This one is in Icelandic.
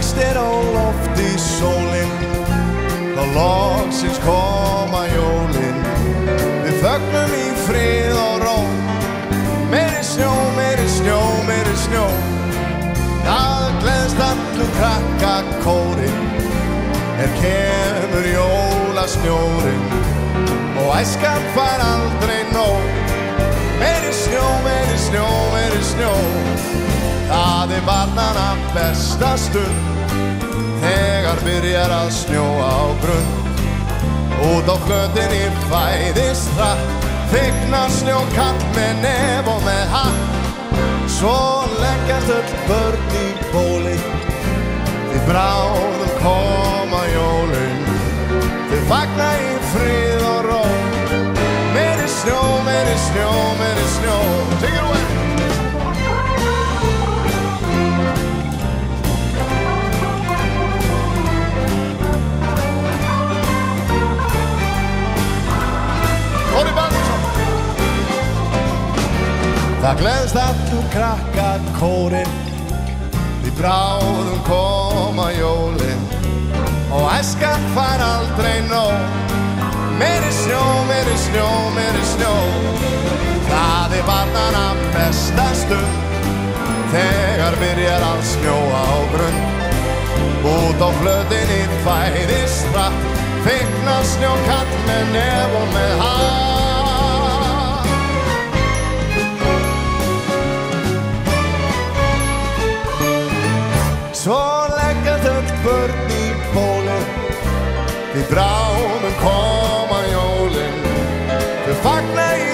Vaxtir á lofti sólin, þá loksins koma jólin. Við fögnum í frið og ró, meiri snjó, meiri snjó, meiri snjó. Það gleðst allur krakkakórinn, kemur jólasnjórinn og æskan fær aldrei nóg. Meiri snjó, meiri snjó, meiri snjó. Það barnanna besta stund, þegar byrjar að snjóa á grund. Út á flötinni fæðist hratt, þykna snjókall með nef og með hatt. Svo leggjast öll börn í bólið, því bráðum koma jólin. Þau fagna í frið og ró, meiri snjó, meiri snjó, meiri snjó. Take it away! Það gleðst allur krakkakórinn, því bráðum koma jólin og æskan fær aldrei nóg. Meiri snjó, meiri snjó, meiri snjó. Það barnanna besta stund, þegar byrjar að snjóa á grund. Út á flötinni fæðist hratt, þykna snjókall með nef og með hatt. Svo leggjast öll börn í bólið, því bráðum koma jólin. Þau fagna í